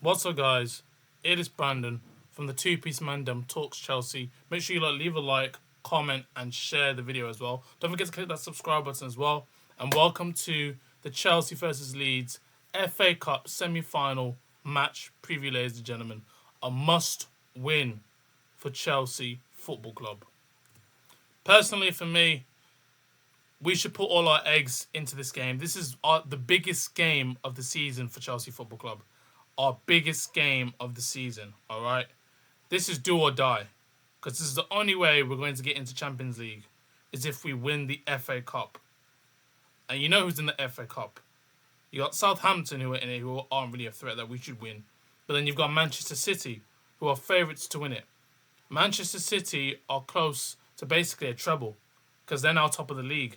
What's up, guys? It is Brandon from the Two Piece Mandem Talks Chelsea. Make sure you leave a like, comment, and share the video as well. Don't forget to click that subscribe button as well. And welcome to the Chelsea versus Leeds FA Cup semi-final match preview, ladies and gentlemen. A must-win for Chelsea Football Club. Personally, for me, we should put all our eggs into this game. This is the biggest game of the season for Chelsea Football Club. Our biggest game of the season, all right? This is do or die, because this is the only way we're going to get into Champions League, is if we win the FA Cup. And you know who's in the FA Cup. You got Southampton who are in it, who aren't really a threat that we should win. But then you've got Manchester City, who are favourites to win it. Manchester City are close to basically a treble, because they're now top of the league.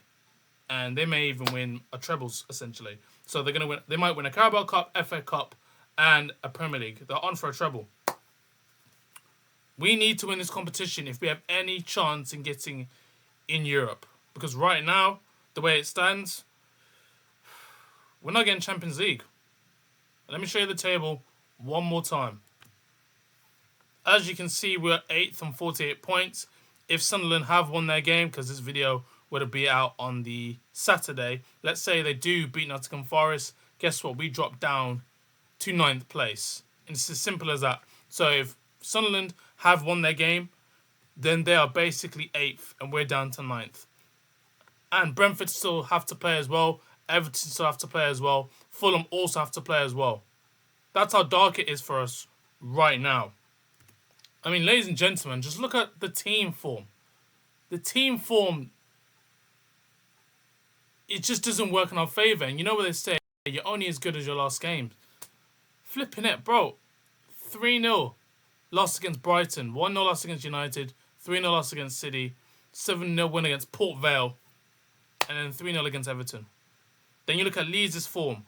And they may even win a trebles, essentially. So they're gonna win. They might win a Carabao Cup, FA Cup, and a Premier League. They're on for a treble. We need to win this competition if we have any chance in getting in Europe. Because right now, the way it stands, we're not getting Champions League. Let me show you the table one more time. As you can see, we're 8th on 48 points. If Sunderland have won their game, because this video would be out on the Saturday, let's say they do beat Nottingham Forest, guess what? We drop down to 9th place. And it's as simple as that. So if Sunderland have won their game, then they are basically 8th and we're down to 9th. And Brentford still have to play as well. Everton still have to play as well. Fulham also have to play as well. That's how dark it is for us right now. I mean, ladies and gentlemen, just look at the team form. The team form, it just doesn't work in our favour. And you know what they say, you're only as good as your last game. Flipping it, bro. 3-0 loss against Brighton. 1-0 loss against United. 3-0 loss against City. 7-0 win against Port Vale. And then 3-0 against Everton. Then you look at Leeds' form.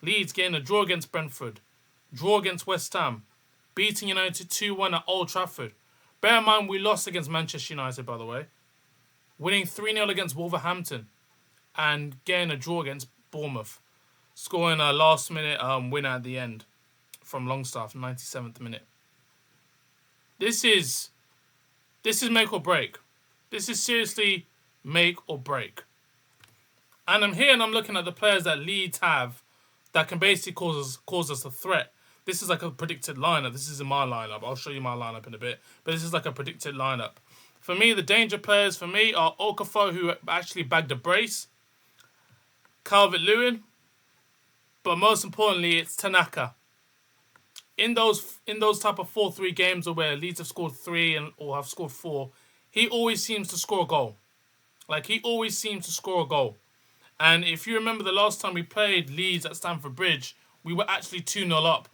Leeds getting a draw against Brentford. Draw against West Ham. Beating United 2-1 at Old Trafford. Bear in mind, we lost against Manchester United, by the way. Winning 3-0 against Wolverhampton. And getting a draw against Bournemouth. Scoring a last-minute winner at the end from Longstaff, 97th minute. This is make or break. This is seriously make or break. And I'm here and I'm looking at the players that Leeds have that can basically cause us a threat. This is like a predicted lineup. This isn't my lineup. I'll show you my lineup in a bit. But this is like a predicted lineup. For me, the danger players for me are Okafor, who actually bagged a brace. Calvert-Lewin. But most importantly, it's Tanaka. In those type of 4-3 games where Leeds have scored 3 or have scored 4, he always seems to score a goal. Like, he always seems to score a goal. And if you remember the last time we played Leeds at Stamford Bridge, we were actually 2-0 up.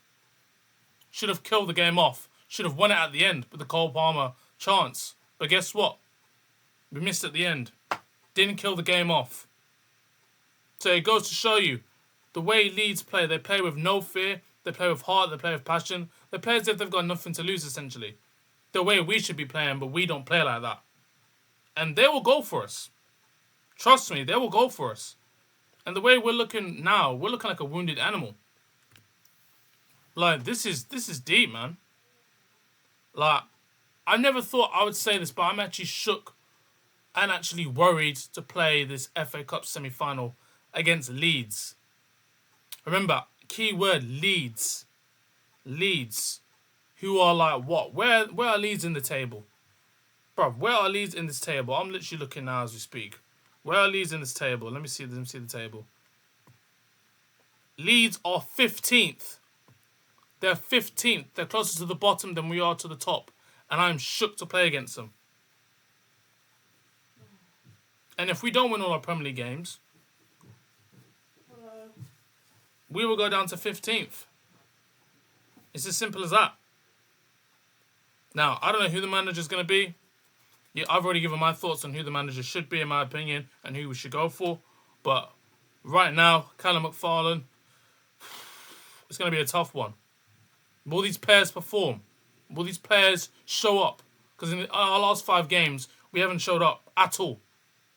Should have killed the game off. Should have won it at the end with the Cole Palmer chance. But guess what? We missed at the end. Didn't kill the game off. So it goes to show you, the way Leeds play, they play with no fear, they play with heart, they play with passion. They play as if they've got nothing to lose, essentially. The way we should be playing, but we don't play like that. And they will go for us. Trust me, they will go for us. And the way we're looking now, we're looking like a wounded animal. Like, this is deep, man. Like, I never thought I would say this, but I'm actually shook and actually worried to play this FA Cup semi-final against Leeds. Remember, key word, Leeds. Leeds. Who are like what? Where are Leeds in the table? Bro, where are Leeds in this table? I'm literally looking now as we speak. Where are Leeds in this table? Let me see the table. Leeds are 15th. They're 15th. They're closer to the bottom than we are to the top. And I'm shook to play against them. And if we don't win all our Premier League games, we will go down to 15th. It's as simple as that. Now, I don't know who the manager's going to be. Yeah, I've already given my thoughts on who the manager should be, in my opinion, and who we should go for. But right now, Callum McFarlane, it's going to be a tough one. Will these players perform? Will these players show up? Because in our last 5 games, we haven't showed up at all.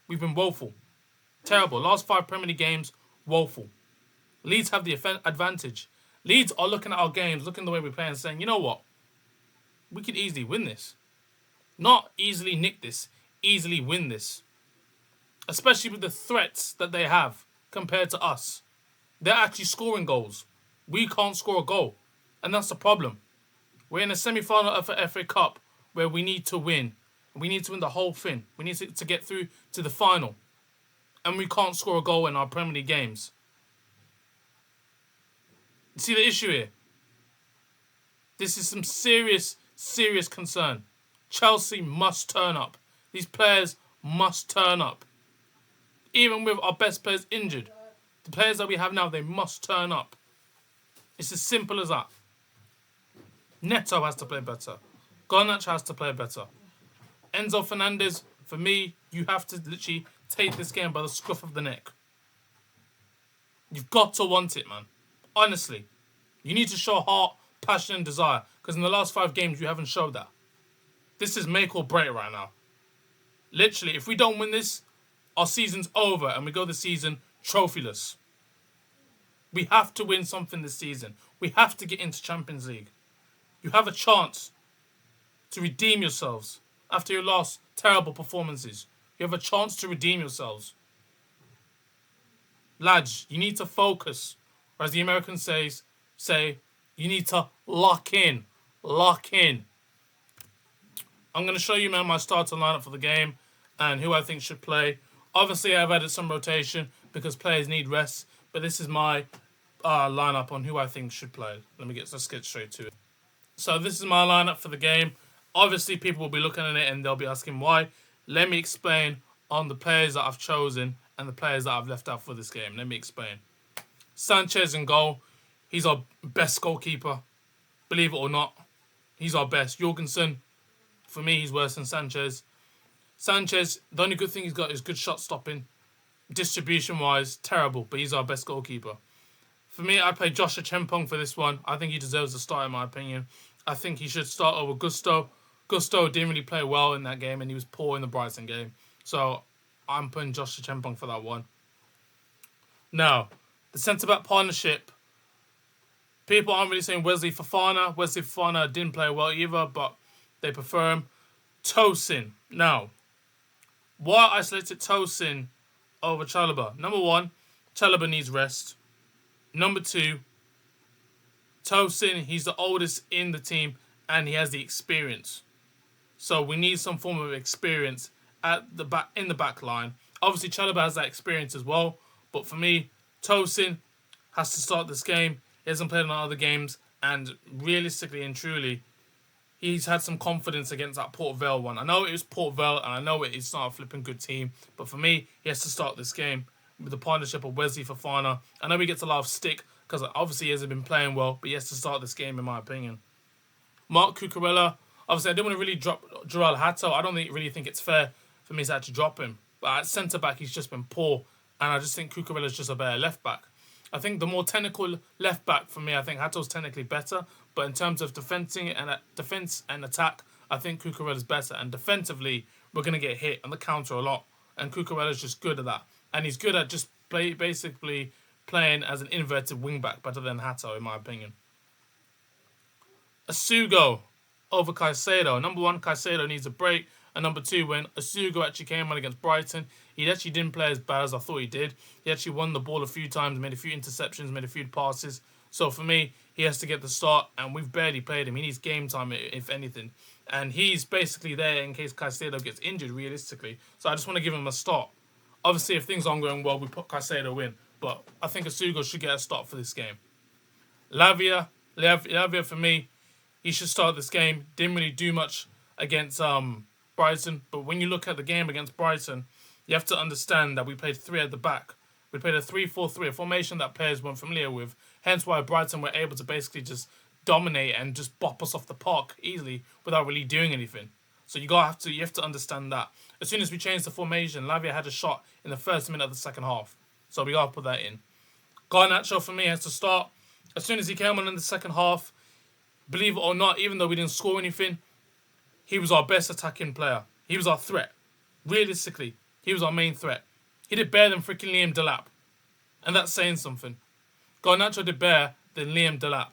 We've been woeful. Terrible. Last 5 Premier League games, woeful. Leeds have the advantage. Leeds are looking at our games, looking at the way we play and saying, you know what? We could easily win this. Not easily nick this, easily win this. Especially with the threats that they have compared to us. They're actually scoring goals. We can't score a goal. And that's the problem. We're in a semi-final of the FA Cup where we need to win. We need to win the whole thing. We need to get through to the final. And we can't score a goal in our Premier League games. You see the issue here? This is some serious, serious concern. Chelsea must turn up. These players must turn up. Even with our best players injured, the players that we have now, they must turn up. It's as simple as that. Neto has to play better. Garnacho has to play better. Enzo Fernandez, for me, you have to literally take this game by the scruff of the neck. You've got to want it, man. Honestly. You need to show heart, passion and desire. Because in the last 5 games, you haven't showed that. This is make or break right now. Literally, if we don't win this, our season's over and we go the season trophyless. We have to win something this season. We have to get into Champions League. You have a chance to redeem yourselves after your last terrible performances. You have a chance to redeem yourselves. Lads, you need to focus. Or as the Americans say, you need to lock in. Lock in. I'm going to show you, man, my starting lineup for the game and who I think should play. Obviously, I've added some rotation because players need rest. But this is my lineup on who I think should play. Let's get straight to it. So this is my lineup for the game. Obviously, people will be looking at it and they'll be asking why. Let me explain on the players that I've chosen and the players that I've left out for this game. Let me explain. Sanchez in goal. He's our best goalkeeper. Believe it or not, he's our best. Jorgensen, for me, he's worse than Sanchez. Sanchez, the only good thing he's got is good shot stopping. Distribution-wise, terrible, but he's our best goalkeeper. For me, I play Joshua Chempong for this one. I think he deserves a start, in my opinion. I think he should start over Gusto. Gusto didn't really play well in that game, and he was poor in the Brighton game. So, I'm putting Joshua Chempong for that one. Now, the centre-back partnership. People aren't really saying Wesley Fofana. Wesley Fofana didn't play well either, but they prefer him. Tosin. Now, why I selected Tosin over Chalobah? Number 1, Chalobah needs rest. Number 2, Tosin, he's the oldest in the team and he has the experience. So we need some form of experience at the back in the back line. Obviously, Chalobah has that experience as well. But for me, Tosin has to start this game. He hasn't played in other games. And realistically and truly, he's had some confidence against that Port Vale one. I know it was Port Vale and I know it's not a flipping good team. But for me, he has to start this game with the partnership of Wesley Fofana. I know he gets a lot of stick because obviously he hasn't been playing well, but he has to start this game in my opinion. Mark Cucurella, obviously I didn't want to really drop Joel Hato. I don't really think it's fair for me to actually drop him. But at centre-back, he's just been poor. And I just think Cucurella's just a better left-back. I think the more technical left-back for me, I think Hato's technically better. But in terms of defence and attack, I think Cucurella's better. And defensively, we're going to get hit on the counter a lot. And Cucurella's just good at that. And he's good at just basically playing as an inverted wing-back, better than Hato, in my opinion. Asugo over Caicedo. Number 1, Caicedo needs a break. And number 2, when Asugo actually came on against Brighton, he actually didn't play as bad as I thought he did. He actually won the ball a few times, made a few interceptions, made a few passes. So for me, he has to get the start, and we've barely played him. He needs game time, if anything. And he's basically there in case Caicedo gets injured, realistically. So I just want to give him a start. Obviously, if things aren't going well, we put Caicedo in. But I think Asugo should get a start for this game. Lavia for me, he should start this game. Didn't really do much against Brighton. But when you look at the game against Brighton, you have to understand that we played 3 at the back. We played a 3-4-3, a formation that players weren't familiar with. Hence why Brighton were able to basically just dominate and just bop us off the park easily without really doing anything. So you have to understand that. As soon as we changed the formation, Lavia had a shot in the first minute of the second half. So we got to put that in. Garnacho, for me, has to start. As soon as he came on in the second half, believe it or not, even though we didn't score anything, he was our best attacking player. He was our threat. Realistically, he was our main threat. He did better than freaking Liam Delap. And that's saying something. Garnacho did better than Liam Delap.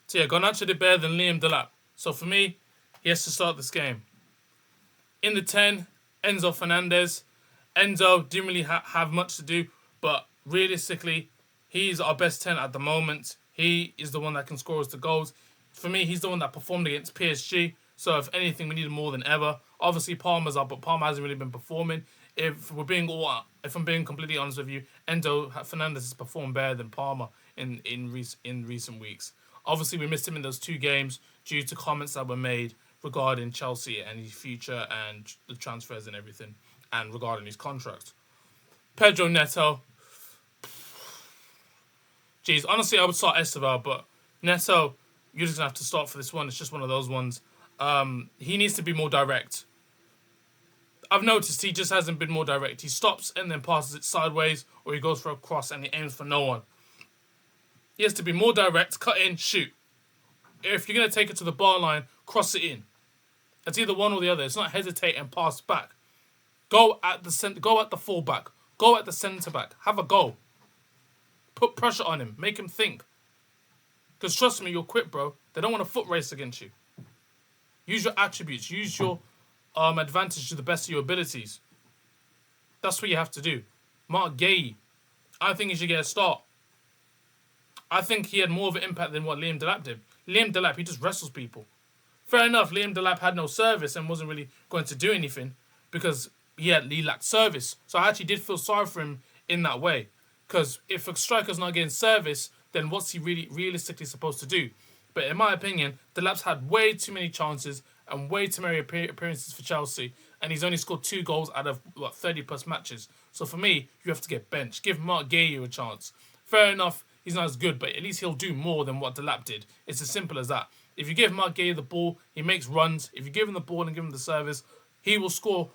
So yeah, Garnacho did better than Liam Delap. So for me, he has to start this game. In the 10, Enzo Fernandez. Enzo didn't really have much to do, but realistically, he's our best 10 at the moment. He is the one that can score us the goals. For me, he's the one that performed against PSG. So if anything, we need him more than ever. Obviously, Palmer's up, but Palmer hasn't really been performing. If I'm being completely honest with you, Enzo Fernandez has performed better than Palmer in recent weeks. Obviously, we missed him in those 2 games due to comments that were made regarding Chelsea and his future and the transfers and everything, and regarding his contract. Pedro Neto. Jeez, honestly, I would start Esteval, but Neto, you're just going to have to start for this one. It's just one of those ones. He needs to be more direct. I've noticed he just hasn't been more direct. He stops and then passes it sideways, or he goes for a cross and he aims for no one. He has to be more direct, cut in, shoot. If you're going to take it to the bar line, cross it in. It's either one or the other. It's not hesitate and pass back. Go at the fullback. Go at the centre back. Have a go. Put pressure on him. Make him think. Because trust me, you'll quit, bro. They don't want a foot race against you. Use your attributes. Use your advantage to the best of your abilities. That's what you have to do. Mark Gay, I think he should get a start. I think he had more of an impact than what Liam Delap did. Liam Delap, he just wrestles people. Fair enough, Liam Delap had no service and wasn't really going to do anything because he lacked service. So I actually did feel sorry for him in that way. Because if a striker's not getting service, then what's he really realistically supposed to do? But in my opinion, Delap's had way too many chances and way too many appearances for Chelsea, and he's only scored 2 goals out of 30 plus matches. So for me, you have to get benched. Give Mark Gay a chance. Fair enough, he's not as good, but at least he'll do more than what Delap did. It's as simple as that. If you give Mark Gay the ball, he makes runs. If you give him the ball and give him the service, he will score,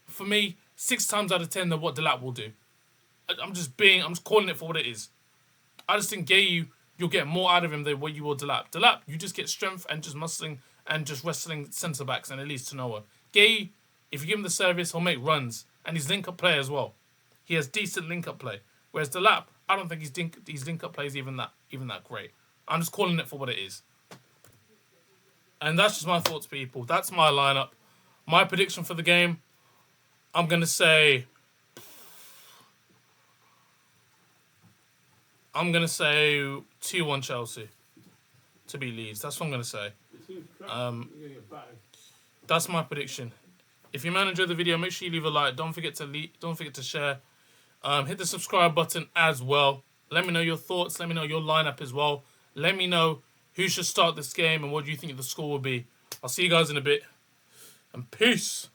for me, 6 times out of 10 than what Delap will do. I'm just calling it for what it is. I just think Gay, you'll get more out of him than what you will Delap. Delap, you just get strength and just muscling and just wrestling centre-backs and it leads to nowhere. Gay, if you give him the service, he'll make runs. And he's link-up play as well. He has decent link-up play. Whereas Delap, I don't think his link-up play is even that great. I'm just calling it for what it is. And that's just my thoughts, people. That's my lineup. My prediction for the game, I'm going to say 2-1 Chelsea to beat Leeds. That's what I'm going to say. That's my prediction. If you enjoyed the video, make sure you leave a like. Don't forget to share. Hit the subscribe button as well. Let me know your thoughts. Let me know your lineup as well. Let me know who should start this game and what do you think the score will be. I'll see you guys in a bit. And peace.